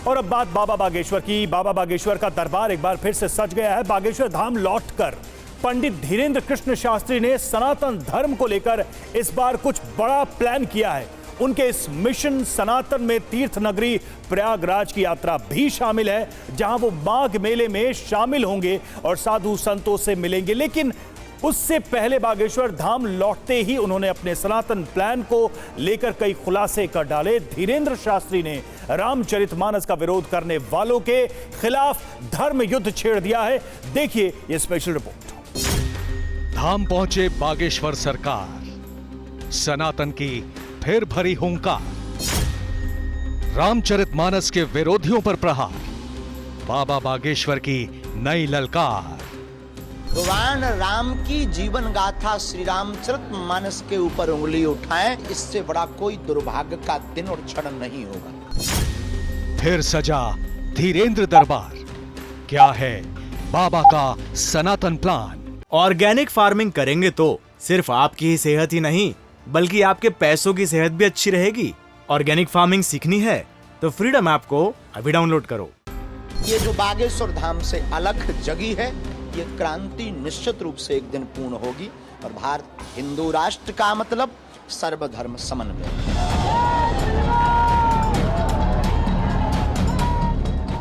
और अब बात बाबा बागेश्वर की। बाबा बागेश्वर का दरबार एक बार फिर से सज गया है। बागेश्वर धाम लौटकर पंडित धीरेन्द्र कृष्ण शास्त्री ने सनातन धर्म को लेकर इस बार कुछ बड़ा प्लान किया है। उनके इस मिशन सनातन में तीर्थ नगरी प्रयागराज की यात्रा भी शामिल है, जहां वो माघ मेले में शामिल होंगे और साधु संतों से मिलेंगे। लेकिन उससे पहले बागेश्वर धाम लौटते ही उन्होंने अपने सनातन प्लान को लेकर कई खुलासे कर डाले। धीरेन्द्र शास्त्री ने रामचरितमानस का विरोध करने वालों के खिलाफ धर्म युद्ध छेड़ दिया है। देखिए ये स्पेशल रिपोर्ट। धाम पहुंचे बागेश्वर सरकार, सनातन की फिर भरी हुंकार। रामचरितमानस के विरोधियों पर प्रहार, बाबा बागेश्वर की नई ललकार। भगवान राम की जीवन गाथा श्री रामचरितमानस के ऊपर उंगली उठाएं, इससे बड़ा कोई दुर्भाग्य का दिन और क्षण नहीं होगा। फिर सजा धीरेन्द्र दरबार, क्या है बाबा का सनातन प्लान? ऑर्गेनिक फार्मिंग करेंगे तो सिर्फ आपकी ही सेहत ही नहीं बल्कि आपके पैसों की सेहत भी अच्छी रहेगी। ऑर्गेनिक फार्मिंग सीखनी है तो फ्रीडम ऐप को अभी डाउनलोड करो। ये जो बागेश्वर धाम से अलग जगी है, ये क्रांति निश्चित रूप से एक दिन पूर्ण होगी और भारत हिंदू राष्ट्र का मतलब सर्वधर्म समन्वय।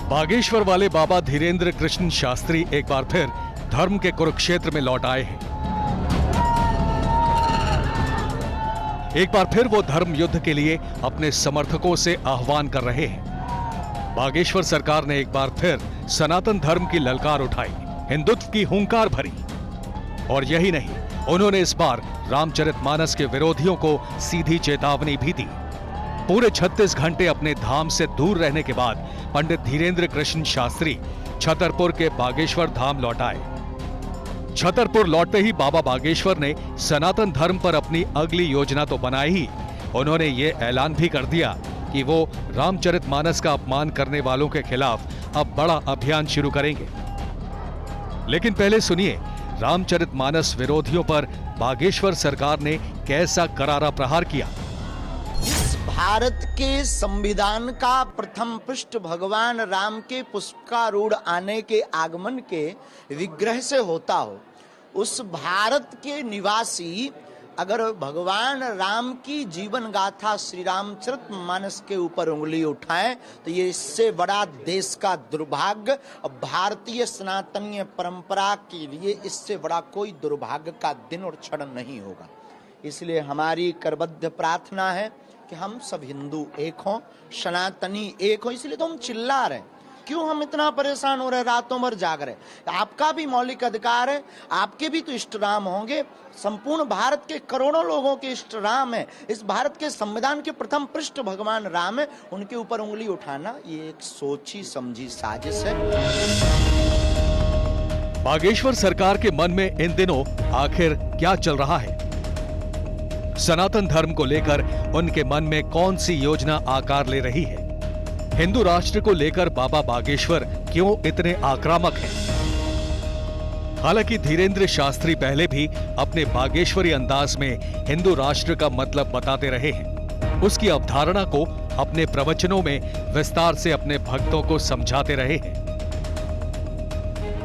बागेश्वर वाले बाबा धीरेन्द्र कृष्ण शास्त्री एक बार फिर धर्म के कुरुक्षेत्र में लौट आए हैं। एक बार फिर वो धर्म युद्ध के लिए अपने समर्थकों से आह्वान कर रहे हैं। बागेश्वर सरकार ने एक बार फिर सनातन धर्म की ललकार उठाई, हिंदुत्व की हुंकार भरी। और यही नहीं, उन्होंने इस बार रामचरितमानस के विरोधियों को सीधी चेतावनी भी दी। पूरे 36 घंटे अपने धाम से दूर रहने के बाद पंडित धीरेन्द्र कृष्ण शास्त्री छतरपुर के बागेश्वर धाम लौट आए। छतरपुर लौटते ही बाबा बागेश्वर ने सनातन धर्म पर अपनी अगली योजना तो बनाई ही, उन्होंने ये ऐलान भी कर दिया कि वो रामचरितमानस का अपमान करने वालों के खिलाफ अब बड़ा अभियान शुरू करेंगे। लेकिन पहले सुनिए रामचरितमानस विरोधियों पर बागेश्वर सरकार ने कैसा करारा प्रहार किया। इस भारत के संविधान का प्रथम पृष्ठ भगवान राम के पुष्पकारूढ़ आने के आगमन के विग्रह से होता हो, उस भारत के निवासी अगर भगवान राम की जीवन गाथा श्री रामचरितमानस के ऊपर उंगली उठाएं तो ये इससे बड़ा देश का दुर्भाग्य और भारतीय सनातनीय परंपरा के लिए इससे बड़ा कोई दुर्भाग्य का दिन और क्षण नहीं होगा। इसलिए हमारी करबद्ध प्रार्थना है कि हम सब हिंदू एक हों, सनातनी एक हों। इसलिए तो हम चिल्ला रहे हैं। क्यों हम इतना परेशान हो रहे, रातों भर जाग रहे? आपका भी मौलिक अधिकार है, आपके भी तो इष्ट राम होंगे। संपूर्ण भारत के करोड़ों लोगों के इष्ट राम है। इस भारत के संविधान के प्रथम पृष्ठ भगवान राम है, उनके ऊपर उंगली उठाना ये एक सोची समझी साजिश है। बागेश्वर सरकार के मन में इन दिनों आखिर क्या चल रहा है? सनातन धर्म को लेकर उनके मन में कौन सी योजना आकार ले रही है? हिंदू राष्ट्र को लेकर बाबा बागेश्वर क्यों इतने आक्रामक हैं? हालांकि धीरेन्द्र शास्त्री पहले भी अपने बागेश्वरी अंदाज में हिंदू राष्ट्र का मतलब बताते रहे हैं। उसकी अवधारणा को अपने प्रवचनों में विस्तार से अपने भक्तों को समझाते रहे हैं।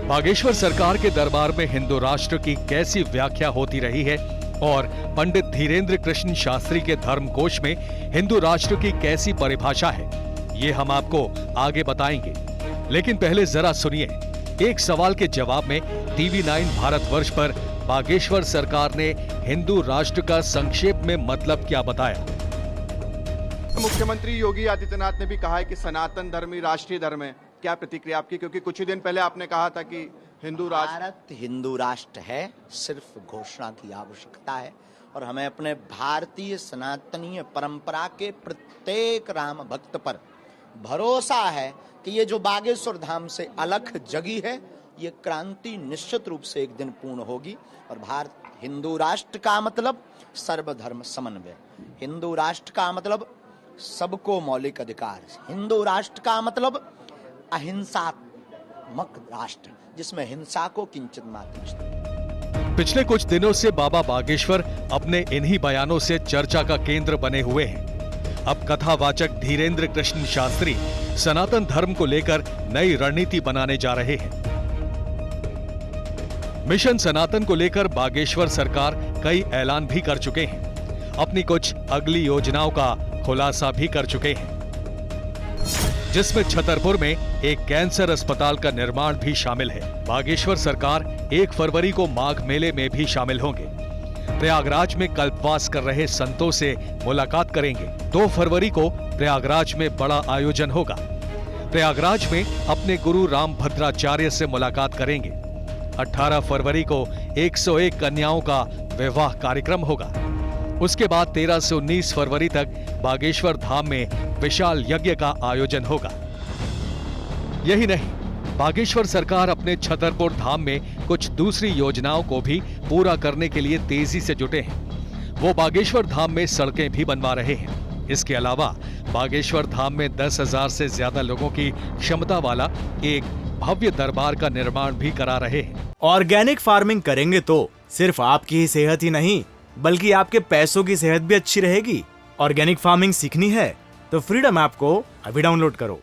बागेश्वर सरकार के दरबार में हिंदू राष्ट्र की कैसी व्याख्या होती रही है और पंडित धीरेन्द्र कृष्ण शास्त्री के धर्मकोश में हिंदू राष्ट्र की कैसी परिभाषा है, ये हम आपको आगे बताएंगे। लेकिन पहले जरा सुनिए एक सवाल के जवाब में टीवी 9 भारतवर्ष पर बागेश्वर सरकार ने हिंदू राष्ट्र का संक्षेप में मतलब क्या बताया। मुख्यमंत्री योगी आदित्यनाथ ने भी कहा है कि सनातन धर्म ही राष्ट्रीय धर्म है। क्या प्रतिक्रिया आपकी? क्योंकि कुछ ही दिन पहले आपने कहा था कि भारत हिंदू राष्ट्र है, सिर्फ घोषणा की आवश्यकता है और हमें अपने भारतीय सनातनीय परंपरा के प्रत्येक राम भक्त पर भरोसा है कि ये जो बागेश्वर धाम से अलग जगी है, ये क्रांति निश्चित रूप से एक दिन पूर्ण होगी और भारत हिंदू राष्ट्र का मतलब सर्वधर्म समन्वय। हिंदू राष्ट्र का मतलब सबको मौलिक अधिकार। हिंदू राष्ट्र का मतलब अहिंसात्मक राष्ट्र, जिसमें हिंसा को किंचित मात्र। पिछले कुछ दिनों से बाबा बागेश्वर अपने इन्हीं बयानों से चर्चा का केंद्र बने हुए हैं। अब कथावाचक धीरेन्द्र कृष्ण शास्त्री सनातन धर्म को लेकर नई रणनीति बनाने जा रहे हैं। मिशन सनातन को लेकर बागेश्वर सरकार कई ऐलान भी कर चुके हैं। अपनी कुछ अगली योजनाओं का खुलासा भी कर चुके हैं, जिसमें छतरपुर में एक कैंसर अस्पताल का निर्माण भी शामिल है। बागेश्वर सरकार 1 फरवरी को माघ मेले में भी शामिल होंगे। प्रयागराज में कल्पवास कर रहे संतों से मुलाकात करेंगे। 2 फरवरी को प्रयागराज में बड़ा आयोजन होगा। प्रयागराज में अपने गुरु रामभद्राचार्य से मुलाकात करेंगे। 18 फरवरी को 101 कन्याओं का विवाह कार्यक्रम होगा। उसके बाद 13 से 19 फरवरी तक बागेश्वर धाम में विशाल यज्ञ का आयोजन होगा। यही नहीं, बागेश्वर सरकार अपने छतरपुर धाम में कुछ दूसरी योजनाओं को भी पूरा करने के लिए तेजी से जुटे हैं। वो बागेश्वर धाम में सड़कें भी बनवा रहे हैं। इसके अलावा बागेश्वर धाम में 10,000 से ज्यादा लोगों की क्षमता वाला एक भव्य दरबार का निर्माण भी करा रहे हैं। ऑर्गेनिक फार्मिंग करेंगे तो सिर्फ आपकी ही सेहत ही नहीं बल्कि आपके पैसों की सेहत भी अच्छी रहेगी। ऑर्गेनिक फार्मिंग सीखनी है तो फ्रीडम ऐप को अभी डाउनलोड करो।